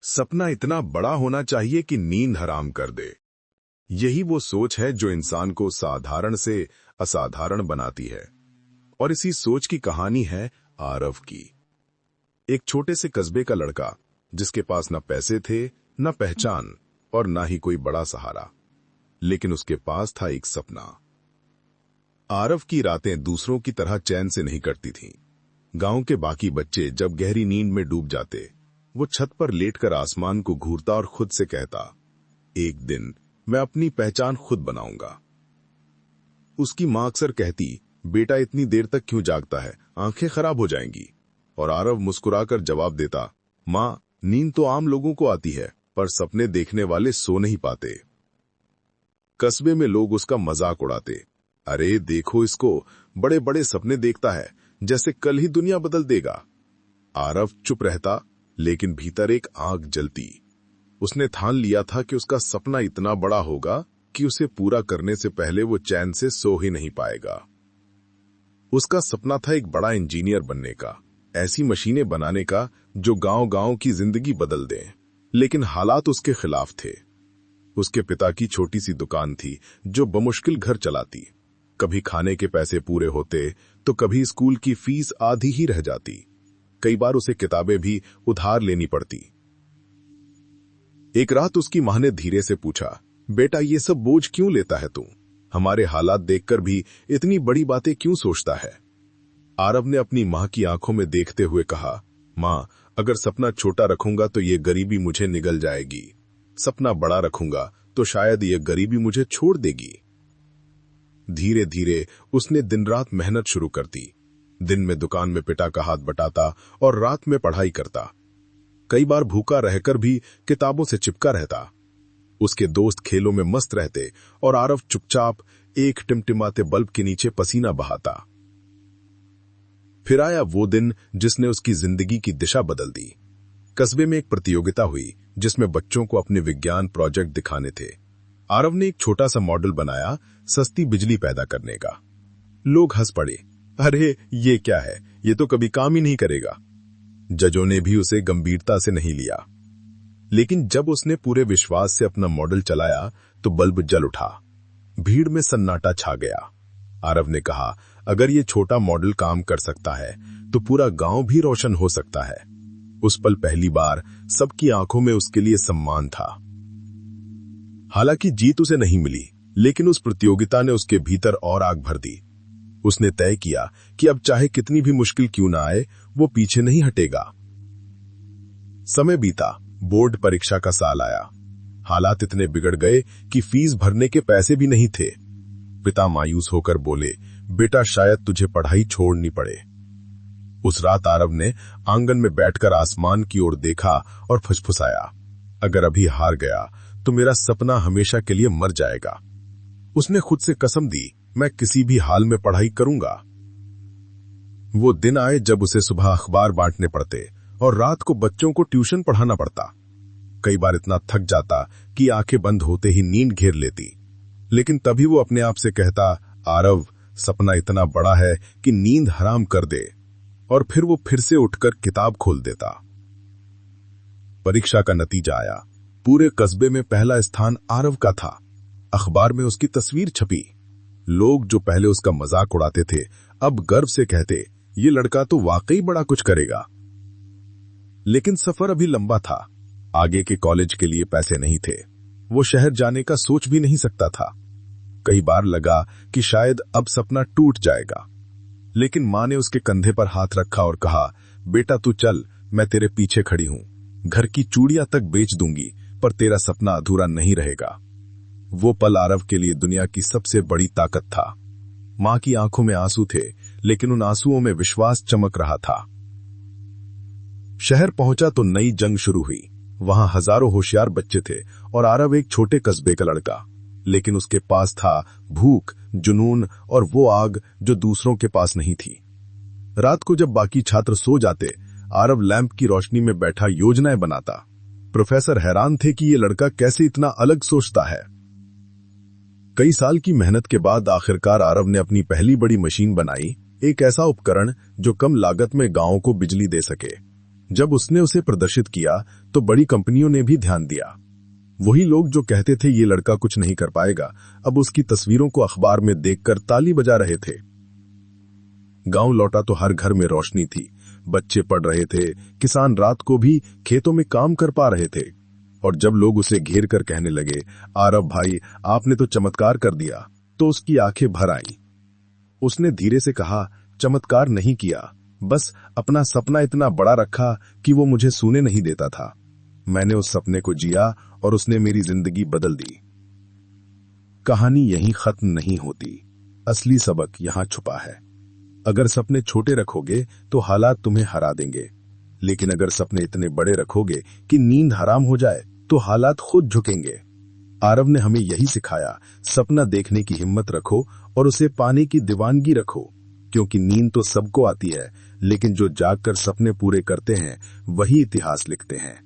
सपना इतना बड़ा होना चाहिए कि नींद हराम कर दे। यही वो सोच है जो इंसान को साधारण से असाधारण बनाती है। और इसी सोच की कहानी है आरव की। एक छोटे से कस्बे का लड़का जिसके पास न पैसे थे, न पहचान और न ही कोई बड़ा सहारा, लेकिन उसके पास था एक सपना। आरव की रातें दूसरों की तरह चैन से नहीं कटती थीं। गांव के बाकी बच्चे जब गहरी नींद में डूब जाते, वो छत पर लेटकर आसमान को घूरता और खुद से कहता, एक दिन मैं अपनी पहचान खुद बनाऊंगा। उसकी मां अक्सर कहती, बेटा इतनी देर तक क्यों जागता है, आंखें खराब हो जाएंगी। और आरव मुस्कुराकर जवाब देता, मां, नींद तो आम लोगों को आती है, पर सपने देखने वाले सो नहीं पाते। कस्बे में लोग उसका मजाक उड़ाते, अरे देखो इसको, बड़े बड़े सपने देखता है, जैसे कल ही दुनिया बदल देगा। आरव चुप रहता, लेकिन भीतर एक आग जलती। उसने ठान लिया था कि उसका सपना इतना बड़ा होगा कि उसे पूरा करने से पहले वो चैन से सो ही नहीं पाएगा। उसका सपना था एक बड़ा इंजीनियर बनने का, ऐसी मशीनें बनाने का जो गांव-गांव की जिंदगी बदल दें। लेकिन हालात उसके खिलाफ थे। उसके पिता की छोटी सी दुकान थी जो बमुश्किल घर चलाती। कभी खाने के पैसे पूरे होते तो कभी स्कूल की फीस आधी ही रह जाती। कई बार उसे किताबें भी उधार लेनी पड़ती। एक रात उसकी मां ने धीरे से पूछा, बेटा ये सब बोझ क्यों लेता है तू? हमारे हालात देखकर भी इतनी बड़ी बातें क्यों सोचता है? आरव ने अपनी मां की आंखों में देखते हुए कहा, मां, अगर सपना छोटा रखूंगा तो ये गरीबी मुझे निगल जाएगी। सपना बड़ा रखूंगा तो शायद ये गरीबी मुझे छोड़ देगी। धीरे धीरे उसने दिन रात मेहनत शुरू कर दी। दिन में दुकान में पिता का हाथ बटाता और रात में पढ़ाई करता। कई बार भूखा रहकर भी किताबों से चिपका रहता। उसके दोस्त खेलों में मस्त रहते और आरव चुपचाप एक टिमटिमाते बल्ब के नीचे पसीना बहाता। फिर आया वो दिन जिसने उसकी जिंदगी की दिशा बदल दी। कस्बे में एक प्रतियोगिता हुई जिसमें बच्चों को अपने विज्ञान प्रोजेक्ट दिखाने थे। आरव ने एक छोटा सा मॉडल बनाया सस्ती बिजली पैदा करने का। लोग हंस पड़े, अरे ये क्या है, ये तो कभी काम ही नहीं करेगा। जजों ने भी उसे गंभीरता से नहीं लिया। लेकिन जब उसने पूरे विश्वास से अपना मॉडल चलाया तो बल्ब जल उठा। भीड़ में सन्नाटा छा गया। आरव ने कहा, अगर ये छोटा मॉडल काम कर सकता है तो पूरा गांव भी रोशन हो सकता है। उस पल पहली बार सबकी आंखों में उसके लिए सम्मान था। हालांकि जीत उसे नहीं मिली, लेकिन उस प्रतियोगिता ने उसके भीतर और आग भर दी। उसने तय किया कि अब चाहे कितनी भी मुश्किल क्यों ना आए, वो पीछे नहीं हटेगा। समय बीता, बोर्ड परीक्षा का साल आया। हालात इतने बिगड़ गए कि फीस भरने के पैसे भी नहीं थे। पिता मायूस होकर बोले, बेटा शायद तुझे पढ़ाई छोड़नी पड़े। उस रात आरव ने आंगन में बैठकर आसमान की ओर देखा और फुसफुसाया, अगर अभी हार गया तो मेरा सपना हमेशा के लिए मर जाएगा। उसने खुद से कसम दी, मैं किसी भी हाल में पढ़ाई करूंगा। वो दिन आए जब उसे सुबह अखबार बांटने पड़ते और रात को बच्चों को ट्यूशन पढ़ाना पड़ता। कई बार इतना थक जाता कि आंखें बंद होते ही नींद घेर लेती। लेकिन तभी वो अपने आप से कहता, आरव, सपना इतना बड़ा है कि नींद हराम कर दे। और फिर वो फिर से उठकर किताब खोल देता। परीक्षा का नतीजा आया। पूरे कस्बे में पहला स्थान आरव का था। अखबार में उसकी तस्वीर छपी। लोग जो पहले उसका मजाक उड़ाते थे, अब गर्व से कहते, ये लड़का तो वाकई बड़ा कुछ करेगा। लेकिन सफर अभी लंबा था। आगे के कॉलेज के लिए पैसे नहीं थे। वो शहर जाने का सोच भी नहीं सकता था। कई बार लगा कि शायद अब सपना टूट जाएगा। लेकिन मां ने उसके कंधे पर हाथ रखा और कहा, बेटा तू चल, मैं तेरे पीछे खड़ी हूं। घर की चूड़ियां तक बेच दूंगी, पर तेरा सपना अधूरा नहीं रहेगा। वो पल आरव के लिए दुनिया की सबसे बड़ी ताकत था। मां की आंखों में आंसू थे, लेकिन उन आंसुओं में विश्वास चमक रहा था। शहर पहुंचा तो नई जंग शुरू हुई। वहां हजारों होशियार बच्चे थे और आरव एक छोटे कस्बे का लड़का। लेकिन उसके पास था भूख, जुनून और वो आग जो दूसरों के पास नहीं थी। रात को जब बाकी छात्र सो जाते, आरव लैंप की रोशनी में बैठा योजनाएं बनाता। प्रोफेसर हैरान थे कि ये लड़का कैसे इतना अलग सोचता है। कई साल की मेहनत के बाद आखिरकार आरव ने अपनी पहली बड़ी मशीन बनाई, एक ऐसा उपकरण जो कम लागत में गांवों को बिजली दे सके। जब उसने उसे प्रदर्शित किया तो बड़ी कंपनियों ने भी ध्यान दिया। वही लोग जो कहते थे ये लड़का कुछ नहीं कर पाएगा, अब उसकी तस्वीरों को अखबार में देखकर ताली बजा रहे थे। गांव लौटा तो हर घर में रोशनी थी, बच्चे पढ़ रहे थे, किसान रात को भी खेतों में काम कर पा रहे थे। और जब लोग उसे घेर कर कहने लगे, आरव भाई आपने तो चमत्कार कर दिया, तो उसकी आंखें भर आईं। उसने धीरे से कहा, चमत्कार नहीं किया, बस अपना सपना इतना बड़ा रखा कि वो मुझे सूने नहीं देता था। मैंने उस सपने को जिया और उसने मेरी जिंदगी बदल दी। कहानी यहीं खत्म नहीं होती, असली सबक यहां छुपा है। अगर सपने छोटे रखोगे तो हालात तुम्हें हरा देंगे, लेकिन अगर सपने इतने बड़े रखोगे कि नींद हराम हो जाए तो हालात खुद झुकेंगे। आरव ने हमें यही सिखाया, सपना देखने की हिम्मत रखो और उसे पाने की दीवानगी रखो, क्योंकि नींद तो सबको आती है, लेकिन जो जागकर सपने पूरे करते हैं वही इतिहास लिखते हैं।